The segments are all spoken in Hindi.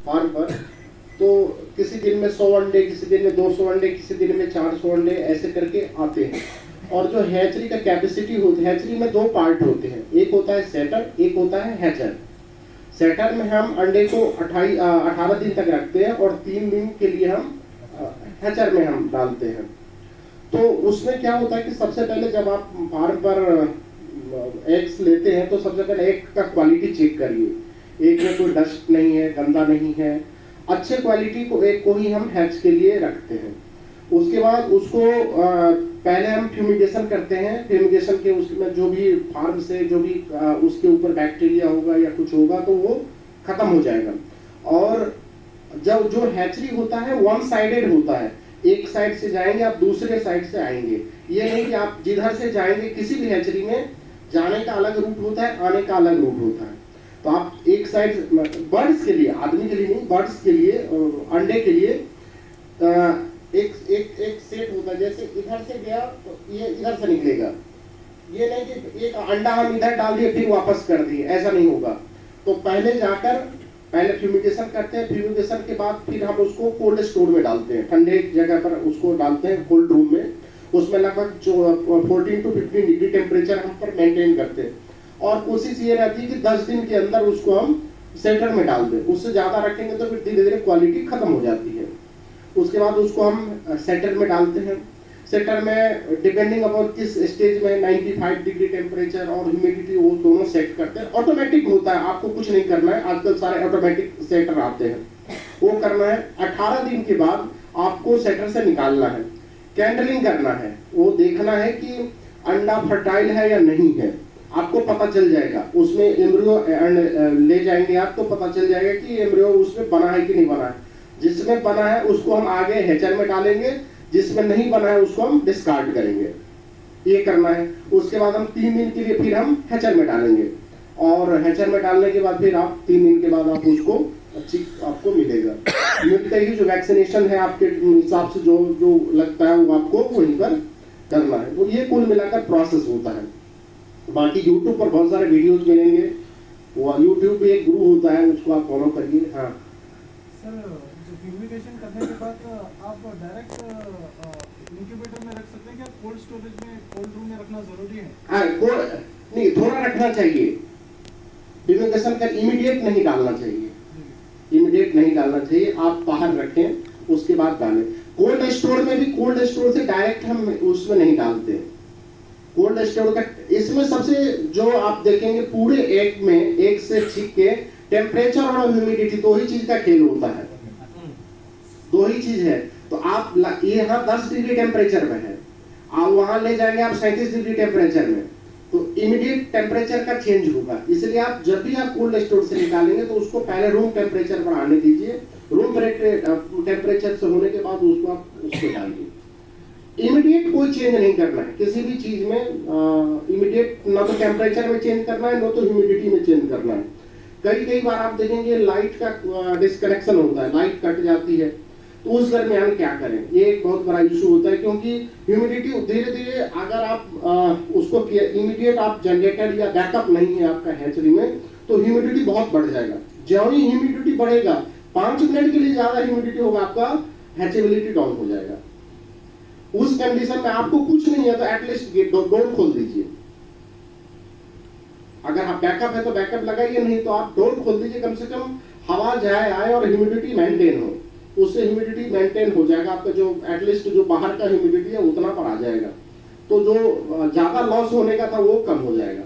फार्म पर, तो किसी दिन में 100 अंडे, किसी दिन में 200 अंडे, किसी दिन में 400 अंडे ऐसे करके आते हैं। और जो हैचरी का कैपेसिटी होती है, हैचरी में 2 पार्ट होते हैं, एक होता है सेटर, एक होता है हैचर। सेटर में हम अंडे को 18 दिन तक रखते हैं और 3 दिन के लिए हम हैचर में हम डालते हैं। तो उसमें क्या होता है कि सबसे पहले जब आप फार्म पर एग्स लेते हैं तो सबसे पहले एग का क्वालिटी चेक करिए, एग में कोई डस्ट नहीं है, गंदा नहीं है, अच्छे क्वालिटी को एग को ही हम हैच के लिए रखते हैं। उसके बाद उसको पहले हम फ्यूमिगेशन करते हैं। फ्यूमिगेशन के उसमें जो भी फार्म से जो भी उसके ऊपर बैक्टीरिया होगा या कुछ होगा तो वो खत्म हो जाएगा। और जब जो हैचरी होता है वन साइडेड होता है, एक साइड से जाएंगे आप, दूसरे साइड से आएंगे। ये नहीं कि आप जिधर से जाएंगे, किसी भी हैचरी में जाने का अलग रूट होता है, आने का अलग रूट होता है। तो आप एक साइड, बर्ड्स के लिए, आदमी के लिए नहीं, बर्ड्स के लिए, अंडे के लिए एक सेट होता है। जैसे इधर से गया तो ये इधर से निकलेगा, ये नहीं कि एक अंडा हम इधर डाल दिए फिर वापस कर दिए, ऐसा नहीं होगा। तो पहले जाकर पहले फ्यूमिगेशन करते हैं, फ्यूमिगेशन के बाद फिर हम उसको कोल्ड स्टोर में डालते हैं, ठंडे जगह पर उसको डालते हैं, कोल्ड रूम में। उसमें लगभग 14 to 15 डिग्री टेम्परेचर हम पर मेंटेन करते हैं। और कोशिश ये रहती है कि 10 दिन के अंदर उसको हम सेटर में डाल दें। उससे ज़्यादा रखेंगे तो फिर धीरे धीरे क्वालिटी खत्म हो जाती है। उसके बाद उसको हम सेटर में डालते हैं। सेटर में डिपेंडिंग अपॉन किस स्टेज में 95 डिग्री टेम्परेचर और ह्यूमिडिटी वो दोनों सेट करते हैं। ऑटोमेटिक होता है, आपको कुछ नहीं करना है, आजकल सारे ऑटोमेटिक सेटर आते हैं, वो करना है। 18 दिन के बाद आपको सेटर से निकालना है, कैंडलिंग करना है, वो देखना है कि अंडा फर्टाइल है या नहीं है, आपको पता चल जाएगा। उसमें एम्ब्रियो ले जाएंगे आप तो पता चल जाएगा कि एम्ब्रियो उसमें बना है कि नहीं बना है। जिसमें बना है उसको हम आगे हैचर में डालेंगे, जिसमें नहीं बना है उसको हम डिस्कार्ड करेंगे, ये करना है। उसके बाद हम 3 दिन के लिए फिर हम हैचर में डालेंगे, और हैचर में डालने के बाद फिर आप 3 दिन के बाद आप उसको अच्छी आपको मिलेगा। मिलते ही जो वैक्सीनेशन है आपके हिसाब से जो जो लगता है वो आपको वहीं पर करना है। तो ये कुल मिलाकर प्रोसेस होता है। बाकी यूट्यूब पर बहुत सारे वीडियोज मिलेंगे, वो यूट्यूब पे एक गुरु होता है, उसको आप फॉलो करिए। हाँ सर, जो फ्यूमिगेशन करने के बाद आप डायरेक्ट इंक्यूबेटर में रख सकते हैं क्या? कोल्ड स्टोरेज में, कोल्ड रूम में रखना जरूरी है? हाँ, नहीं, थोड़ा रखना चाहिए। फ्यूमिगेशन कर इमीडिएट नहीं डालना चाहिए, इमीडिएट नहीं डालना चाहिए, आप बाहर रखें उसके बाद डालें। कोल्ड स्टोर में भी, कोल्ड स्टोर से डायरेक्ट हम उसमें नहीं डालते। कोल्ड स्टोर का इसमें सबसे जो आप देखेंगे पूरे एग में, एग से छिप के टेम्परेचर और ह्यूमिडिटी, 2 ही चीज का खेल होता है, 2 ही चीज है। तो आप ये यहाँ 10 डिग्री टेम्परेचर में है, आप वहां ले जाएंगे आप 37 डिग्री टेम्परेचर में, तो इमीडिएट टेम्परेचर का चेंज होगा। इसलिए आप जब भी आप कोल्ड स्टोर से निकालेंगे तो उसको पहले रूम टेम्परेचर पर आने दीजिए। रूम टेम्परेचर से होने के बाद उसको आप उसको डालिए। इमीडिएट कोई चेंज नहीं करना है किसी भी चीज में। इमीडिएट ना तो टेम्परेचर में चेंज करना है, ना तो ह्यूमिडिटी में चेंज करना है। कई बार आप देखेंगे लाइट का डिस्कनेक्शन होता है, लाइट कट जाती है, तो उस दरमियान क्या करें, ये एक बहुत बड़ा इशू होता है। क्योंकि ह्यूमिडिटी धीरे धीरे अगर आप उसको इमीडिएट आप जनरेटर या बैकअप नहीं है आपका हैचरी में, तो ह्यूमिडिटी बहुत बढ़ जाएगा। जो ही ह्यूमिडिटी बढ़ेगा, 5 मिनट के लिए ज्यादा ह्यूमिडिटी होगा, आपका हैचेबिलिटी डाउन हो जाएगा। उस कंडीशन में आपको कुछ नहीं है तो एटलीस्ट डोर खोल दीजिए। अगर आप बैकअप है तो बैकअप लगाइए, नहीं तो आप डोर खोल दीजिए, कम से कम हवा जाए आए और ह्यूमिडिटी मेंटेन हो। उससे ह्यूमिडिटी मेंटेन हो जाएगा, आपका जो एटलीस्ट जो बाहर का ह्यूमिडिटी है उतना पर आ जाएगा, तो जो ज्यादा लॉस होने का था वो कम हो जाएगा।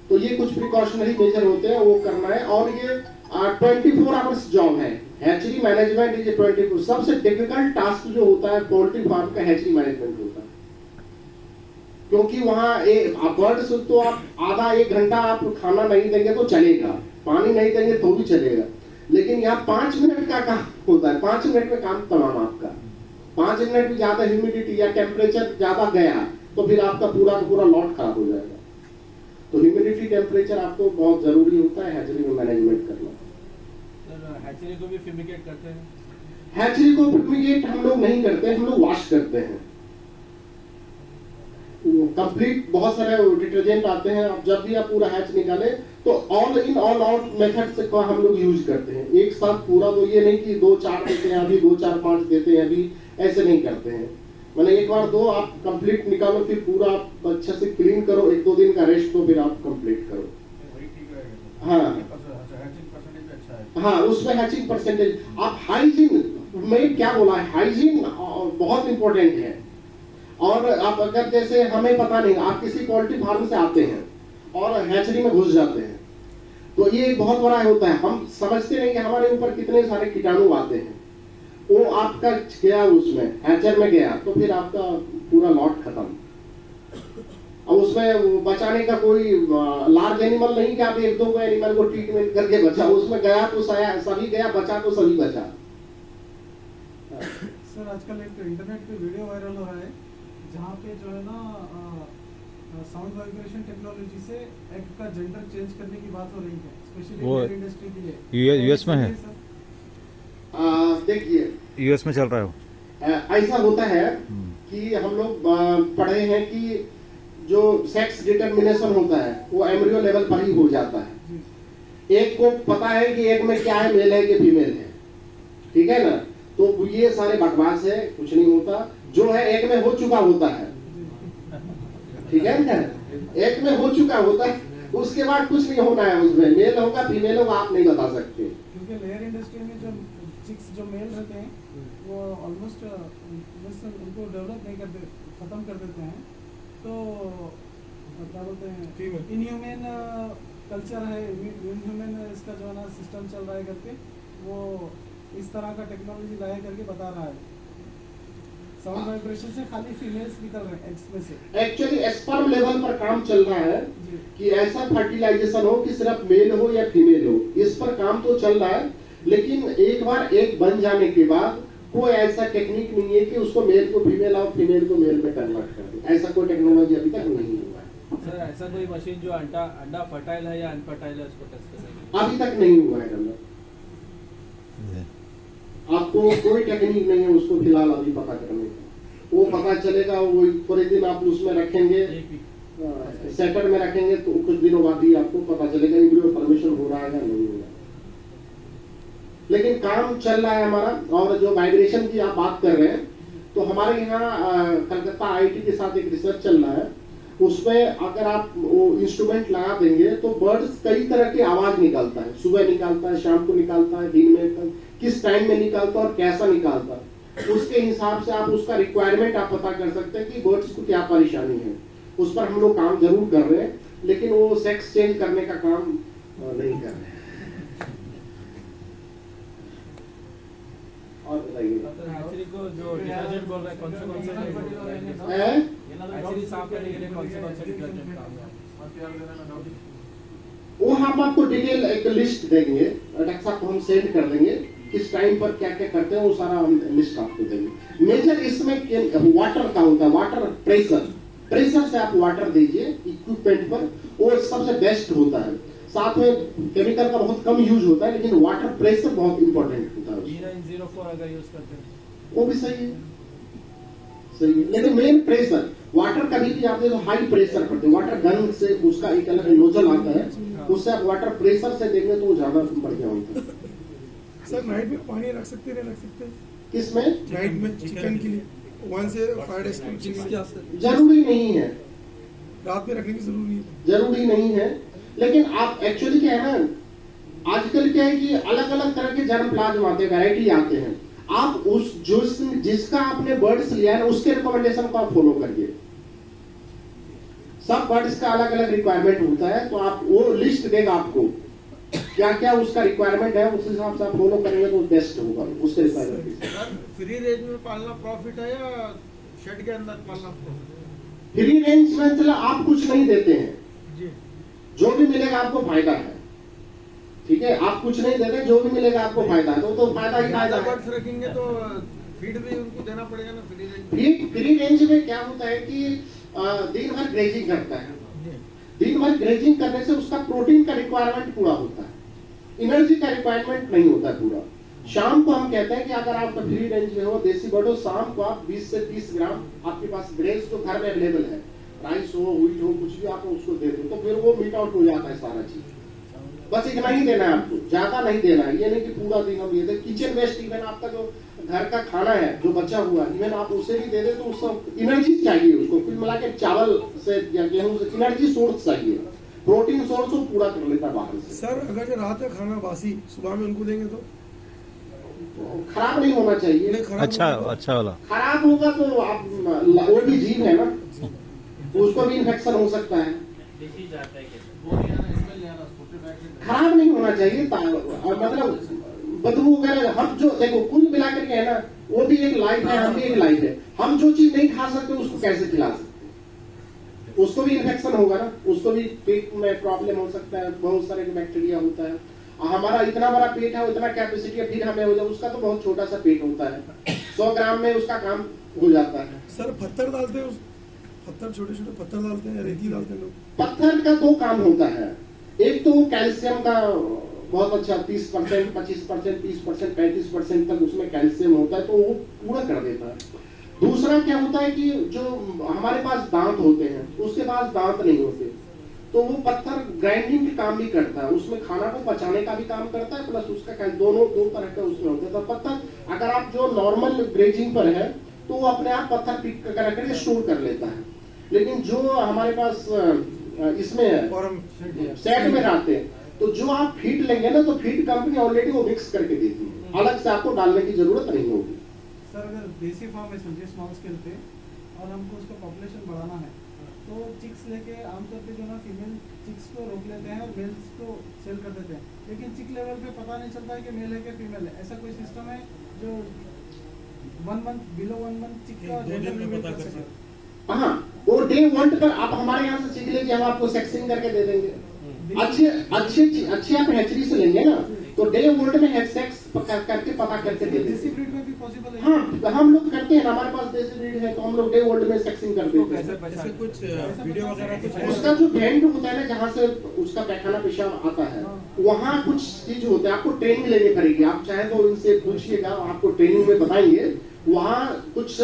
तो ये कुछ प्रिकॉशनरी मेजर होते हैं, वो करना है। और ये 24 आवर्स जॉब है। Hatchery management is 24। सबसे डिफिकल्ट टास्क जो होता है पोल्ट्री फार्म का हैचरी मैनेजमेंट होता है, क्योंकि वहां बर्ड्स तो आप आधा 1 घंटा आप खाना नहीं देंगे तो चलेगा, पानी नहीं देंगे तो भी चलेगा, लेकिन यहाँ 5 मिनट का काम होता है। 5 मिनट में काम तमाम आपका। 5 मिनट में ज्यादा ह्यूमिडिटी या टेम्परेचर ज्यादा गया तो फिर आपका पूरा का पूरा लॉट खराब हो जाएगा। तो ह्यूमिडिटी टेम्परेचर आपको बहुत जरूरी होता है हैचरी में मैनेजमेंट करना। सर, हैचरी को भी फ्यूमिगेट करते हैं? हैचरी को फ्यूमिगेट हम लोग नहीं करते, हम लोग वॉश करते हैं। कंप्लीट बहुत सारे डिटर्जेंट आते हैं, आप जब भी आप पूरा हैच निकाले तो all in all out method से का हम लोग यूज करते हैं। एक साथ पूरा तो ये नहीं कि 2-4 देते हैं अभी, 2-4-5 देते हैं अभी, ऐसे नहीं करते हैं। मतलब एक बार 2 आप कंप्लीट निकालो, फिर पूरा आप अच्छे से क्लीन करो, 1-2 दिन का रेस्ट दो, फिर आप कंप्लीट करो। हाँ हाँ, उसमें हैचिंग परसेंटेज आप हाइजीन में क्या बोला है, हाइजीन बहुत इंपॉर्टेंट है। और आप अगर जैसे हमें पता नहीं, आप किसी पोल्ट्री फार्म से आते हैं और हैचरी में घुस जाते हैं, तो ये बहुत बड़ा होता है। हम समझते नहीं कि हमारे ऊपर कितने सारे कीटाणु आते हैं। वो आपका गया उसमें हैचर में गया तो फिर आपका पूरा लॉट खत्म। और उसमें बचाने का कोई लार्ज एनिमल नहीं कि आप 1-2 एनिमल को ट्रीटमेंट करके बचा, उसमें गया तो सभी गया, बचा तो सभी बचा। सर आजकल एक इंटरनेट पे वीडियो वायरल हो रहा है जहाँ पे जो है ना साउंड वाइब्रेशन टेक्नोलॉजी से एग का जेंडर चेंज करने की बात हो रही है, स्पेशली वो इंडस्ट्री के लिए। यूएस में है, देखिए यूएस में चल रहा है वो। ऐसा होता है कि हम लोग पढ़े हैं कि जो सेक्स डिटर्मिनेशन होता है वो एम्ब्रियो लेवल पर ही हो जाता है। एक को पता है कि एक में क्या है, मेल है कि फीमेल है, ठीक है ना। तो ये सारे बकवास है, कुछ नहीं होता। जो है एक में हो चुका होता है, ठीक है ना, एक में हो चुका होता है, उसके बाद कुछ नहीं होना है। उसमें मेल होगा फीमेल होगा आप नहीं बता सकते, क्योंकि लेयर इंडस्ट्री में जो चिक्स जो मेल रहते हैं वो ऑलमोस्ट उनको डेवलप नहीं करते, खत्म कर देते हैं। तो क्या बोलते हैं, इनह्यूमन कल्चर है, इनह्यूमन इसका जो है ना सिस्टम चल रहा है करके वो इस तरह का टेक्नोलॉजी लाया करके बता रहा है। साउंड वाइब्रेशन से खाली फीमेल्स निकल रहे हैं एग्स में से। एक्चुअली स्पर्म लेवल पर काम चल रहा है कि ऐसा फर्टिलाइजेशन हो कि सिर्फ मेल हो या फीमेल हो, इस पर काम तो चल रहा है। लेकिन एक बार एक बन जाने के बाद कोई ऐसा टेक्निक नहीं है कि उसको मेल को फीमेल और फीमेल को मेल में कन्वर्ट कर दे, ऐसा कोई टेक्नोलॉजी अभी तक नहीं हुआ है। सर ऐसा कोई मशीन जो अंडा फर्टाइल है या अनफर्टाइल है उसको टेस्ट करेगी? अभी तक नहीं हुआ है। आपको कोई टेक्निक नहीं है उसको फिलहाल अभी पता करने का। वो पता चलेगा, वो पूरे दिन आप उसमें रखेंगे, सेटर में रखेंगे, तो कुछ दिनों बाद ही आपको पता चलेगा एम्ब्रियो फॉर्मेशन हो रहा है या नहीं हो रहा है। लेकिन काम चल रहा है हमारा। और जो वाइब्रेशन की आप बात कर रहे हैं, तो हमारे यहाँ कलकत्ता आईआईटी के साथ एक रिसर्च चल रहा है। उसमें अगर आप वो इंस्ट्रूमेंट लगा देंगे तो बर्ड्स कई तरह की आवाज निकालता है, सुबह निकालता है, शाम को निकालता है, दिन में किस टाइम में निकालता है और कैसा निकालता है, उसके हिसाब से आप उसका रिक्वायरमेंट आप पता कर सकते हैं कि बर्ड्स को क्या परेशानी है। उस पर हम लोग काम जरूर कर रहे हैं, लेकिन वो सेक्स चेंज करने का काम नहीं कर रहे हैं। और बताइए हैचरी को जो डिटर्जेंट बोल रहे हैं कौन से हैचरी साफ करने के लिए कौन से डिटर्जेंट काम है? वो हम आपको डिटेल एक लिस्ट देंगे, डॉक्टर साहब को हम सेंड कर देंगे, किस टाइम पर क्या क्या करते हैं वो सारा हम लिस्ट आपको देंगे। मेजर इसमें वाटर का होता है, वाटर प्रेशर से आप वाटर दीजिए इक्विपमेंट पर, वो सबसे बेस्ट होता है। साथ में केमिकल का बहुत कम यूज होता है, लेकिन वाटर प्रेशर बहुत इंपॉर्टेंट होता है। 0904 अगर यूज करते हैं वो भी सही है, सही है। लेकिन मेन प्रेशर वाटर कभी भी आप देखो हाई प्रेशर करते हैं, वाटर गन से उसका एक अलग नोजल आता है, उससे आप वाटर प्रेशर से देंगे तो ज्यादा बढ़िया होता है। सर नाइट में पानी रख सकते नहीं रख सकते? किसमें? नाइट में चिकन के लिए 1 से 5 डेज के लिए जरूरी नहीं है, रात में रखने की जरूरी नहीं है। लेकिन आप एक्चुअली क्या है ना, आजकल क्या है कि अलग अलग तरह के जर्म प्लाज्म आते हैं, वैरायटी आते हैं। आप उस जिसका आपने बर्ड्स लिया है उसके रिकमेंडेशन को आप फॉलो करिए। सब बर्ड्स का अलग अलग रिक्वायरमेंट होता है, तो आप वो लिस्ट देगा आपको क्या क्या उसका रिक्वायरमेंट है, उस हिसाब से आप फॉलो करेंगे तो बेस्ट होगा उसके रिक्वायरमेंट। फ्री रेंज में पालना प्रॉफिट है या शेड के अंदर पालना प्रॉफिट है? फ्री रेंज में चला आप कुछ नहीं देते हैं जी, जो भी मिलेगा आपको फायदा है, ठीक है। आप कुछ नहीं देते, जो भी मिलेगा आपको फायदा है, तो फायदा ही फायदा है। बर्ड्स रखेंगे तो फीड भी उनको देना पड़ेगा ना फ्री रेंज। फ्री रेंज में क्या होता है कि दिन भर ग्रेजिंग करता है, दिन भर ग्रेजिंग करने से उसका प्रोटीन का रिक्वायरमेंट पूरा होता है, एनर्जी का रिक्वायरमेंट नहीं होता पूरा। शाम को हम कहते हैं कि अगर आप फ्री रेंज में हो, देसी बर्ड हो, शाम को आप 20 से 30 ग्राम आपके पास ग्रेज जो घर में अवेलेबल है, राइस हो, व्हीट हो, कुछ भी आप उसको दे दो, तो फिर वो मीट आउट हो जाता है सारा चीज। बस इतना ही देना है आपको, ज्यादा नहीं देना है। ये नहीं कि पूरा दिन हम ये दे। किचन वेस्ट इवन आपका जो घर का खाना है जो बचा हुआ, इवन आप उसे भी दे दे तो उसको एनर्जी चाहिए, उसको कुल मिला के चावल से या गेहूं से एनर्जी सोर्स चाहिए, प्रोटीन सोर्स वो पूरा कर लेता है बाहर से। सर अगर जो रात का खाना बासी सुबह में उनको देंगे तो खराब नहीं होना चाहिए। नहीं, खराब अच्छा होगा। अच्छा वाला खराब होगा तो आप, वो भी जीव है ना, उसको भी इन्फेक्शन हो सकता है। खराब नहीं होना चाहिए, मतलब बदबू वगैरह। हम जो देखो कुल मिलाकर के है ना, वो भी एक लाइफ है, हम भी एक लाइफ है। हम जो चीज नहीं खा सकते उसको कैसे खिला सकते, उसको भी इन्फेक्शन होगा ना, उसको भी पेट में प्रॉब्लम हो सकता है, बहुत सारे बैक्टीरिया होता है। हमारा इतना बड़ा पेट है, उतना कैपेसिटी है, फिर हमें हो जाए, उसका तो बहुत छोटा सा पेट होता है, 100 ग्राम में उसका काम हो जाता है। सर पत्थर डालते हैं, पत्थर छोटे छोटे पत्थर डालते हैं, रेती डालते हैं लोग। पत्थर का 2 काम होता है। एक तो कैल्शियम का बहुत अच्छा 30%, 25%, 30%, 35% तक उसमें कैल्शियम होता है, तो वो पूरा कर देता है। दूसरा क्या होता है कि जो हमारे पास दांत होते हैं, उसके पास दांत नहीं होते, तो वो पत्थर ग्राइंडिंग का काम भी करता है, उसमें खाना को पचाने का भी काम करता है, प्लस उसका दोनों 2 तरह का उसमें होता है। तो पत्थर अगर आप जो नॉर्मल ग्रेजिंग पर है तो वो अपने आप पत्थर पिक करके स्टोर कर लेता है। लेकिन जो हमारे पास इसमें सेट में रहते हैं, तो जो आप फीड लेंगे ना, तो फीड कंपनी ऑलरेडी वो मिक्स करके देती है, अलग से आपको डालने की जरूरत नहीं होगी। सर अगर देसी फार्म है समझिए स्मॉल स्केल पे, और हमको उसका पॉपुलेशन बढ़ाना है, तो चिक्स लेके आमतौर पे जो ना फीमेल चिक्स को रोक लेते हैं और मेल्स को सेल कर देते हैं, लेकिन चिक लेवल पे पता नहीं चलता है कि मेल है कि फीमेल है। ऐसा कोई सिस्टम है जो 1 मंथ बिलो 1 मंथ चिक का जेंडर रिवील कर सके? हाँ, वो डे 1 पर आप हमारे यहाँ से चिक लेके हम आपको सेक्सिंग करके दे देंगे। अच्छे आप हैचरी से लेंगे ना, तो डे 1 में सेक्स करके पता करके दे देसी देंगे। ब्रीड में भी पॉसिबल है? हाँ, हम लोग करते हैं, हमारे पास देसी ब्रीड है, तो हम लोग डे 1 में सेक्सिंग कर देते हैं। ऐसे कुछ वीडियो वगैरह कुछ है? उसका जो वेंट होता है ना, जहाँ से उसका पैखाना पेशाब आता है, वहाँ कुछ चीज होते हैं, आपको ट्रेनिंग लेनी पड़ेगी। आप चाहे तो उनसे पूछिएगा, आपको ट्रेनिंग में बताएंगे। वहाँ कुछ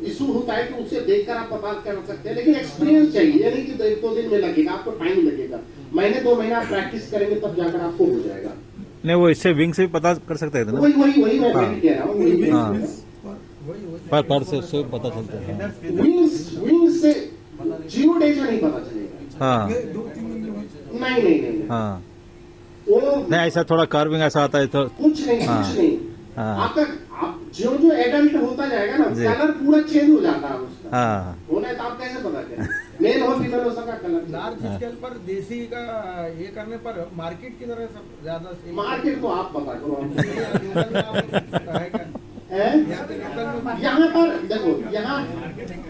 इशू होता है कि उसे देखकर आप पता कर सकते हैं, लेकिन एक्सपीरियंस चाहिए, यानी कि 1-2 दिन में लगेगा, आपको टाइम लगेगा, महीने 2 महीना आप प्रैक्टिस करेंगे तब जाकर आपको हो जाएगा। नहीं, वो इससे विंग से भी पता कर सकते हैं ना, वही मैं कह रहा हूँ, हाँ। वही पर से उससे पता चलता है। विंग्स से जियोडेटा नहीं पता चलेगा। हाँ 2-3 दिन के बाद नहीं, हाँ, वो नहीं ऐसा थोड़ा कर्विंग ऐसा आता है तो कुछ नहीं, हाँ। कुछ नहीं। हाँ। आपका आप जो एडल्ट होता जाएगा ना, जी। कलर पूरा चेंज हो जाता है उसका। हाँ होना है तो आप कैसे पता करें, मेल हो फीमेल हो, सबका कलर। लार्ज स्केल पर देसी का ये करने पर मार्केट की तरह सब ज्यादा मार्केट को आप पता करो हमको। है क्या? हैं? यहाँ पर देखो, यहाँ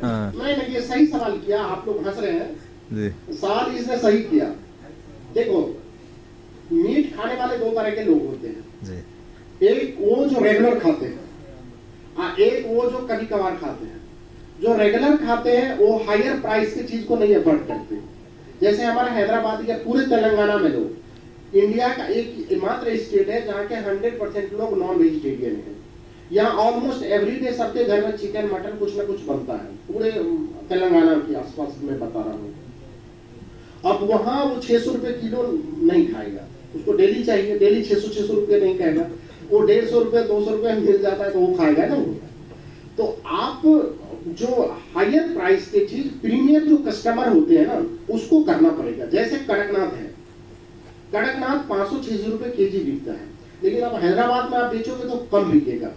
हाँ नहीं, ये सही सवाल किया, आप लोग हंस रहे हैं, जी, सवाल इसने सही किया। देखो, मीट खाने वाले 2 तरह के लोग होते हैं, जी, एक वो जो रेगुलर खाते हैं, एक वो जो कभी कभार खाते हैं। जो रेगुलर खाते हैं वो हायर प्राइस की चीज को नहीं अफोर्ड करते। जैसे हमारा हैदराबाद या पूरे तेलंगाना में लोग, इंडिया का एक मात्र स्टेट है जहाँ के 100% लोग नॉन वेजिटेरियन है। यहाँ ऑलमोस्ट एवरीडे सबके घर में चिकन मटन कुछ ना कुछ बनता है, पूरे तेलंगाना के आसपास में बता रहा हूँ। अब वहाँ वो 600 रुपए किलो नहीं खाएगा, उसको डेली चाहिए, डेली 600 रुपए नहीं खाएगा, वो 150 रुपए 200 रुपए मिल जाता है तो वो खाएगा ना वो। तो आप जो हायर प्राइस के चीज, प्रीमियम जो कस्टमर होते हैं ना, उसको करना पड़ेगा। जैसे कड़कनाथ है, कड़कनाथ 500-600 रुपए केजी बिकता है, लेकिन आप हैदराबाद में आप बेचोगे तो कम बिकेगा।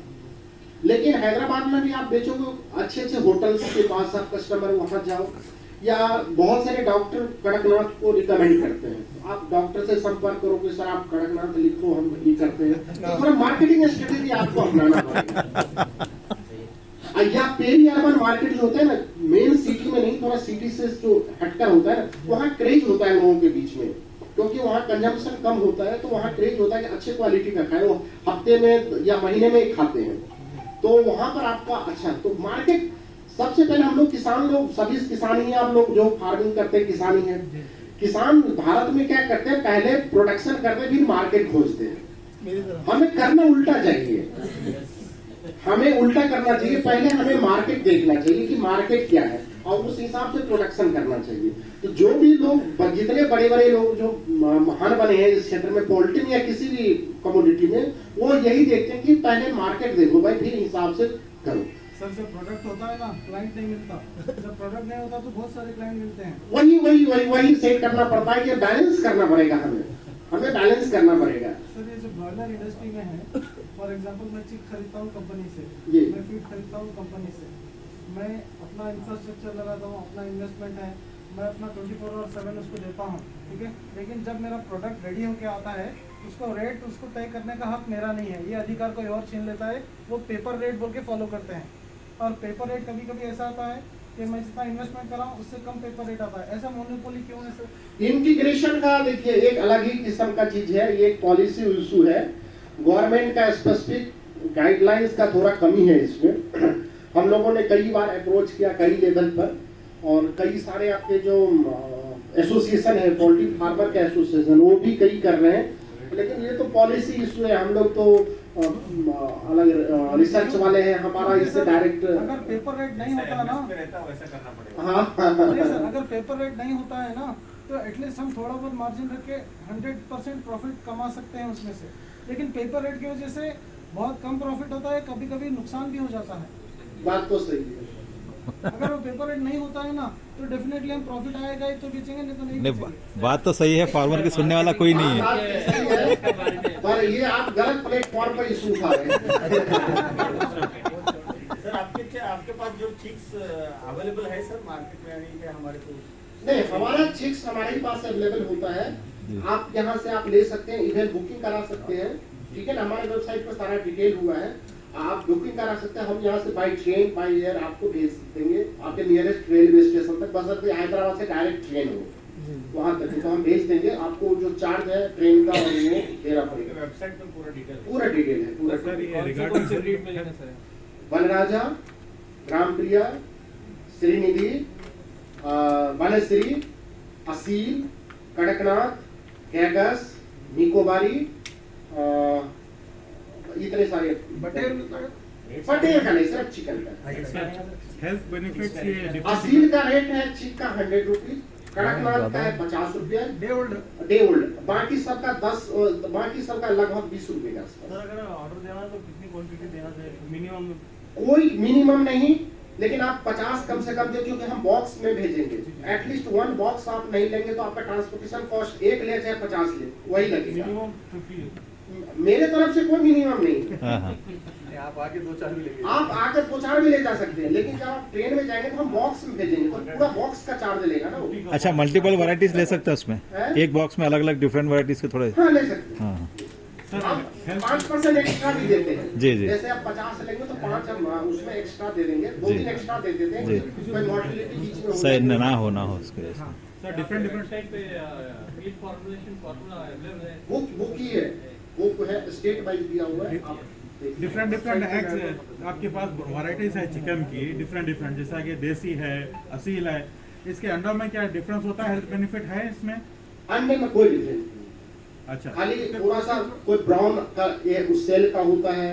लेकिन हैदराबाद में भी आप बेचोगे, अच्छे होटल्स के पास आप कस्टमर वहां जाओ, या बहुत सारे डॉक्टर कड़कनाथ को रिकमेंड करते हैं। आप डॉक्टर से संपर्क करोगे, सर आप कड़कनाथ लिखो, हम ये करते हैं, तो थोड़ा मार्केटिंग स्ट्रेटेजी आपको अपनाना पड़ेगा। या पेरी अर्बन मार्केट जो होता है ना, मेन सिटी में नहीं, थोड़ा सिटी से जो हटकर होता है ना, वहाँ क्रेज होता है लोगों के बीच में, क्योंकि वहाँ कंजम्पशन कम होता है, तो वहाँ क्रेज होता है कि अच्छे क्वालिटी का खाए, वो हफ्ते में या महीने में एक खाते हैं, तो वहां पर आपका अच्छा। तो मार्केट सबसे पहले, हम लोग किसान लोग सभी किसान ही हैं, आप लोग जो फार्मिंग करते हैं किसान ही हैं। किसान भारत में क्या करते हैं, पहले प्रोडक्शन करते फिर मार्केट खोजते हैं। हमें करना उल्टा चाहिए, हमें उल्टा करना चाहिए, पहले हमें मार्केट देखना चाहिए कि मार्केट क्या है। और उस हिसाब से प्रोडक्शन करना चाहिए। तो जो भी लोग, जितने बड़े बड़े लोग जो महान बने हैं इस क्षेत्र में, पोल्ट्री में या किसी भी कमोडिटी में, वो यही देखते हैं कि पहले मार्केट देखो भाई, फिर हिसाब से करो। सर जब प्रोडक्ट होता है ना, क्लाइंट नहीं मिलता। जब प्रोडक्ट नहीं होता तो बहुत सारे क्लाइंट मिलते हैं। वही सेट करना पड़ता है कि बैलेंस करना पड़ेगा, हमें बैलेंस करना पड़ेगा। सर ये जो ब्रॉयलर इंडस्ट्री में है, फॉर एग्जांपल मैं चिक खरीदता हूँ कंपनी से, जी। मैं फीड खरीदता हूँ कंपनी से, मैं अपना इंफ्रास्ट्रक्चर लगाता हूँ, अपना इन्वेस्टमेंट है, मैं अपना 24/7 उसको देता हूँ, ठीक है। लेकिन जब मेरा प्रोडक्ट रेडी होके आता है, उसको रेट उसको तय करने का हक मेरा नहीं है, ये अधिकार कोई और छीन लेता है। वो पेपर रेट बोल के फॉलो करते हैं, और पेपर रेट कभी कभी ऐसा आता है कि मैं जितना इन्वेस्टमेंट कर रहा हूँ उससे कम पेपर रेट आता है। ऐसा मोनोपोली क्यों है सर? इंटीग्रेशन का देखिए एक अलग ही किस्म का चीज है, ये एक पॉलिसी इशू है। गवर्नमेंट का स्पेसिफिक गाइडलाइंस का थोड़ा कमी है इसमें। हम लोगों ने कई बार अप्रोच किया कई लेवल पर, और कई सारे आपके जो एसोसिएशन है, पोल्ट्री फार्मर के एसोसिएशन, वो भी कई कर रहे हैं, लेकिन ये तो पॉलिसी इशू है। हम लोग तो अलग रिसर्च वाले हैं, हमारा इससे डायरेक्ट। अगर पेपर रेट नहीं होता है ना, वैसा करना पड़ेगा। हाँ नहीं सर, अगर पेपर रेट नहीं होता है ना, तो एटलीस्ट हम थोड़ा बहुत मार्जिन रख के 100% प्रॉफिट कमा सकते हैं उसमें से। लेकिन पेपर रेट की वजह से बहुत कम प्रॉफिट होता है, कभी कभी नुकसान भी हो जाता है। बात तो सही है। अगर वो पेपर रेट नहीं होता है ना, तो डेफिनेटली हम प्रॉफिट आएगा ही तो बेचेंगे, नहीं तो नहीं नहीं, बेचेंगे। बात तो सही है, फार्मर की सुनने वाला कोई नहीं है। बात सही है, पर ये आप गलत प्लेटफॉर्म पर इशू उठा रहे हैं। सर आपके पास जो चिक्स अवेलेबल है सर मार्केट में, यानी कि हमारे को? नहीं, हमारा चिक्स हमारे ही पास अवेलेबल होता है। आप यहाँ से आप ले सकते हैं, इवेंट बुकिंग करा सकते हैं, ठीक है ना। हमारे वेबसाइट पर सारा डिटेल हुआ है, आप बुकिंग करा सकते हैं। हम यहाँ से बाई ट्रेन बाई एयर आपको भेज देंगे आपके नियरेस्ट रेलवे स्टेशन तक, बशर्ते हैदराबाद से डायरेक्ट ट्रेन हो वहाँ तक, तो हम भेज देंगे। आपको जो चार्ज है ट्रेन का और वो देना पड़ेगा। वेबसाइट पर पूरा डिटेल है पूरा। सर ये कौन से ब्रीड में लेना सर? वनराजा, ग्रामप्रिया, श्रीनिधि, वनश्री, असील, कड़कनाथ, कैगस, निकोबारी, इतने सारे। बटेर बटेर का नहीं, सिर्फ चिकन का। हेल्थ बेनिफिट्स ये असील का रेट है चिक का 100 रुपीज, कड़कनाथ का है 50 रुपया डे डे ओल्ड, बाकी सबका 10, बाकी सबका लगभग 20 रुपए का आसपास। सर अगर ऑर्डर देना है तो कितनी क्वांटिटी देना चाहिए मिनिमम? कोई मिनिमम नहीं, लेकिन आप 50 कम से कम दे, क्योंकि हम बॉक्स में भेजेंगे। एटलीस्ट 1 बॉक्स आप नहीं लेंगे तो आपका ट्रांसपोर्टेशन कॉस्ट 1 ले चाहे 50 ले, वही लगेगा। मिनिमम 50। मेरे तरफ से कोई मिनिमम नहीं। हाँ हाँ। आप आके 2-4 भी लेंगे? आप आकर 2-4 भी ले जा सकते हैं, लेकिन जब आप ट्रेन में जाएंगे तो हम बॉक्स में भेजेंगे, तो पूरा बॉक्स का चार्ज लेगा ना वो। अच्छा, मल्टीपल वैरायटीज ले सकते हैं उसमें, हैं? एक बॉक्स में अलग अलग डिफरेंट वैरायटीज के थोड़े। हाँ, ले सकते हैं। हाँ हम 5% एक्स्ट्रा भी देते हैं। जी, जी। जैसे आप 50 लेंगे तो 5 हम उसमें एक्स्ट्रा दे देंगे, 2-3 जी। एक्स्ट्रा दे देते हैं, जी। कोई मॉडलिटी बीच में हो सही जाए। ना हो उसके वजह से। सर डिफरेंट साइट पे मीट फॉर्मुलेशन फार्मूला अवेलेबल है। बुक ही है, बुक है, स्टेट वाइज दिया हुआ है। आप देखिए। डिफरेंट एग्स आपके पास वैरायटीज है चिकन की, डिफरेंट जैसा कि देसी है, असील है। इसके अंडों में क्या डिफरेंस होता है, हेल्थ बेनिफिट है इसमें? अंडे में कोई डिफरेंस नहीं, अच्छा, खाली थोड़ा सा कोई ब्राउन का ये उस सेल का होता है,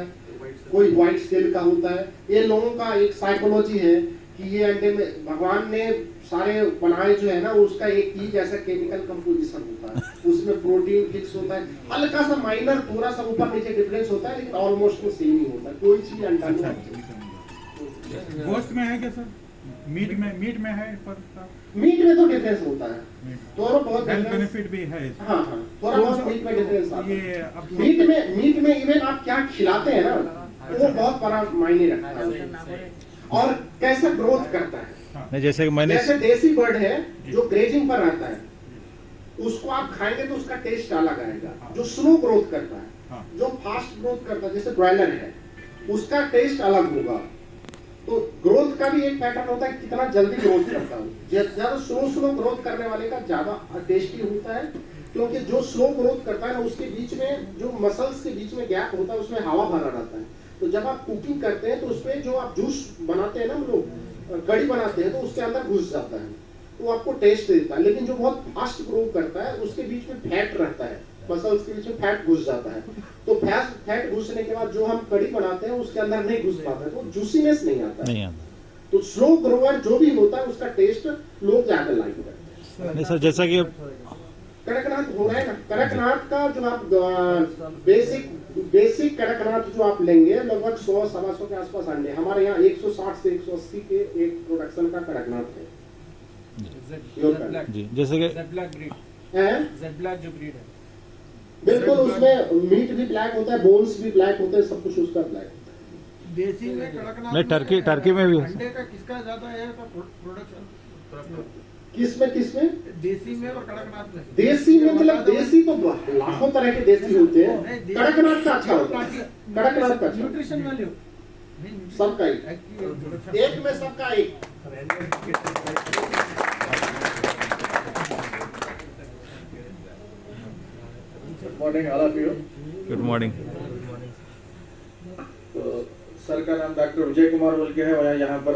कोई व्हाइट सेल का होता है। ये लोगों का एक साइकोलॉजी है कि ये अंडे में भगवान ने सारे बनाए जो है ना, उसका एक ही जैसा केमिकल कंपोजिशन होता है, उसमें प्रोटीन फिक्स होता है, हल्का सा माइनर थोड़ा सा ऊपर नीचे डिफरेंस होता है, लेकिन ऑलमोस्ट वो सेम ही होता है, कोई चीज अंडा नहीं होती। गोश्त में है क्या सर? मीट में है फर्क? मीट में तो डिफरेंस होता है, थोड़ा बहुत हेल्थ difference- बेनिफिट भी है इसमें। हाँ, थोड़ा बहुत मीट में डिफरेंस आता ये है। अब मीट में इवन आप क्या खिलाते हैं ना, वो बहुत बड़ा मायने रखता है, और कैसे ग्रोथ करता है। नहीं, जैसे कि मैंने जैसे देसी बर्ड है जो ग्रेजिंग पर रहता है, उसको आप खाएंगे तो उसका टेस्ट अलग आएगा। जो स्लो ग्रोथ करता है, जो फास्ट ग्रोथ करता है, जैसे ब्रॉयलर है, उसका टेस्ट अलग होगा। तो ग्रोथ का भी एक पैटर्न होता है, कितना जल्दी ग्रोथ करता है। ज्यादा स्लो ग्रोथ करने वाले का ज्यादा टेस्टी होता है, क्योंकि जो स्लो ग्रोथ करता है ना, उसके बीच में जो मसल्स के बीच में गैप होता है, उसमें हवा भरा रहता है। तो जब आप कुकिंग करते हैं तो उसमें जो आप जूस बनाते हैं ना, हम लोग कड़ी बनाते हैं, तो उसके अंदर घुस जाता है, तो आपको टेस्ट देता है। लेकिन जो बहुत फास्ट ग्रो करता है, उसके बीच में फैट रहता है, मसल्स के बीच में फैट घुस जाता है। तो फैट घुसने के बाद जो हम कड़ी बनाते हैं उसके अंदर नहीं घुस पाता है, तो जूसीनेस नहीं आता है। तो स्लो ग्रोअर जो भी होता है उसका टेस्ट लोग ज्यादा लाइक करते हैं। नहीं सर, जैसा कि कड़कनाथ हो रहा है ना, कड़कनाथ का जो आप बेसिक कड़कनाथ जो आप लेंगे लगभग 100-125 के आसपास अंडे, हमारे यहाँ 160 से 180 के एक प्रोडक्शन का कड़कनाथ है। जी, जैसे कि जेड ब्लैक जो ब्रीड है, बिल्कुल उसमें मीट भी ब्लैक होता है, बोन्स भी ब्लैक होते हैं, सब कुछ उसका ब्लैक होता है। देसी में कड़कनाथ नहीं, टर्की में भी है। अंडे का किसका ज्यादा है प्रोडक्शन? किसमें देसी में और कड़कनाथ में? देसी में मतलब देसी तो लाखों तरह के देसी होते हैं, कड़कनाथ का अच्छा होता है, कड़कनाथ का अच्छा। न्यूट्रिशन वैल्यू सबका एक में सबका एक। Good morning all of you. Good morning. तो सर का नाम डॉक्टर विजय कुमार बोल के है और यहाँ पर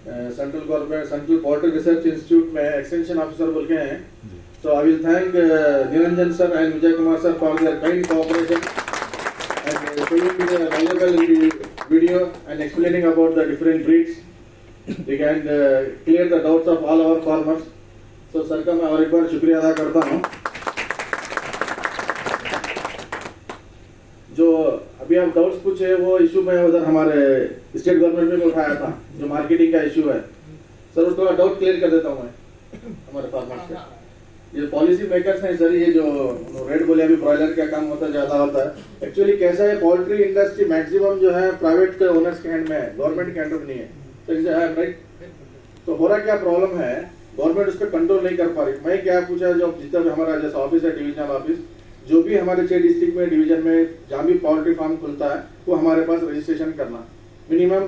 central government central poultry research institute में एक्सटेंशन ऑफिसर बोल के हैं। So I will thank Niranjan sir and Vijay Kumar sir for their kind cooperation and showing me the valuable video and explaining about the different breeds. They can clear the doubts of all our farmers. So sir का मैं और एक बार शुक्रिया अदा करता हूँ। जो अभी आप डाउट्स पूछे वो इशू में उधर हमारे स्टेट गवर्नमेंट में उठाया था, जो मार्केटिंग का इशू है सर, वो थोड़ा डाउट क्लियर कर देता हूँ मैं हमारे फार्मर्स का। ये पॉलिसी मेकर्स हैं सर, ये जो रेड बोले अभी ब्रॉयलर का काम होता है ज्यादा होता है। एक्चुअली कैसा है, पोल्ट्री इंडस्ट्री मैक्सिमम जो है प्राइवेट ओनर्स के हैंड में है, गवर्नमेंट के हैंड में नहीं है। तो राइट, तो हो रहा क्या प्रॉब्लम है, गवर्नमेंट उस पर कंट्रोल नहीं कर पा रही। मैं क्या पूछा, जो जितना भी हमारा जैसा ऑफिस है डिविजनल ऑफिस, जो भी हमारे 6 डिस्ट्रिक्ट में डिवीजन में जहाँ भी पोल्ट्री फार्म खुलता है वो हमारे पास रजिस्ट्रेशन करना, मिनिमम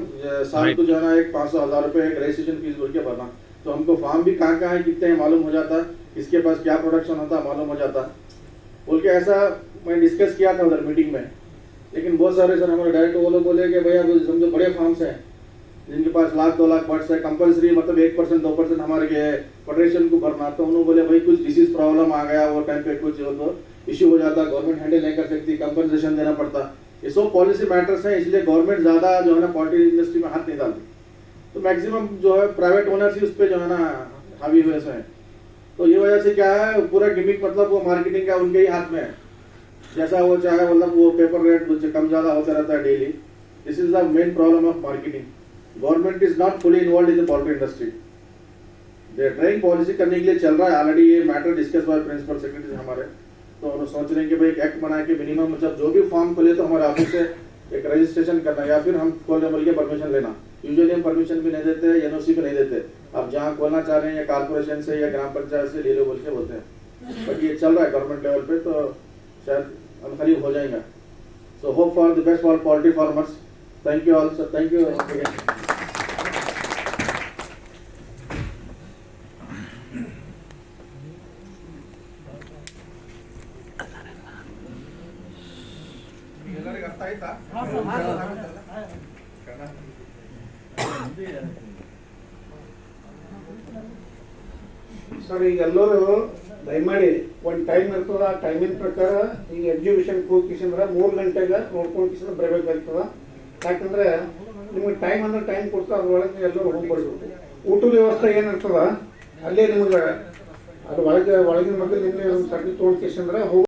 साल को जो है ना 500,000 रुपए एक रजिस्ट्रेशन फीस बोल के भरना। तो हमको फार्म भी कहाँ कहाँ है, कितने हैं मालूम हो जाता है, इसके पास क्या प्रोडक्शन होता है मालूम हो जाता बोल के। ऐसा मैं डिस्कस किया था उधर मीटिंग में, लेकिन बहुत सारे सर हमारे डायरेक्टर वो लोग बोले कि भैया समझो बड़े फार्म्स हैं जिनके पास 1,00,000-2 लाख बर्ड्स है, कंपल्सरी मतलब 1% 2% हमारे फेडरेशन को भरना। तो उन्होंने बोले भाई कुछ डिसीज प्रॉब्लम आ गया, वो टाइम पे कुछ हो तो इश्यू हो जाता, गवर्नमेंट हैंडल नहीं कर सकती, कंपनसेशन देना पड़ता। ये सब पॉलिसी मैटर्स हैं, इसलिए गवर्नमेंट ज्यादा जो है ना पोल्ट्री इंडस्ट्री में हाथ नहीं डालती। तो मैक्सिमम जो है प्राइवेट ओनर्स ही उस पर जो है ना हावी हुए हैं। तो ये वजह से क्या है, पूरा गिमिक मतलब वो मार्केटिंग का उनके ही हाथ में है, जैसा वो चाहे मतलब वो पेपर रेट कम ज्यादा होता रहता है daily. This is the main problem of marketing. Government is not fully involve in the poultry industry. They trying policy करने के लिए चल रहा है ऑलरेडी, ये matter discuss by principal secretary हमारे। तो उन्होंने सोच रहे हैं कि भाई एक एक्ट बना के मिनिमम मतलब जो भी फार्म खोले तो हमारे ऑफिस से एक रजिस्ट्रेशन करना या फिर हम खोलने बोल के परमिशन लेना। यूजुअली हम परमिशन भी नहीं देते, एनओसी भी नहीं देते। आप जहाँ खोलना चाह रहे हैं या कारपोरेशन से या ग्राम पंचायत से ले लो बोल के बोलते हैं। बट ये चल रहा है गवर्नमेंट लेवल पे, तो शायद हम करीब हो जाएगा। So hope for the best for poultry farmers. Thank you all sir, thank you. Sir ಈಗ ಎಲ್ಲರೂ ದಯಮಾಡಿ ಒಂದು ಟೈಮ್ ಇರ್ತದ, ಆ ಟೈಮಿನ ಪ್ರಕಾರ ಈಗ ಎಕ್ಸಿಬಿಷನ್ ಹೋಗಿಸಿಂದ್ರೆ 3 ಗಂಟೆಗೆ ನೋಡ್ಕೊಂಡು ಬರಬೇಕಾಗ್ತದ। ಯಾಕಂದ್ರೆ ನಿಮ್ಗೆ ಟೈಮ್ ಅಂದ್ರೆ ಟೈಮ್ ಕೊಡ್ತಾ ಅದ್ರೊಳಗೆ ಎಲ್ಲರೂ ಹೋಗ್ಬರ್ಬೇಕು। ಊಟದ ವ್ಯವಸ್ಥೆ ಏನಿರ್ತದ ಅಲ್ಲೇ ನಿಮ್ಗೆ ಅದು ಒಳಗಿನ ಮಕ್ಕಳು ನಿನ್ನೆ ಒಂದು ಸರ್ಟಿ ತೊಗೊಂಡ್ಕಿಸಿಂದ್ರೆ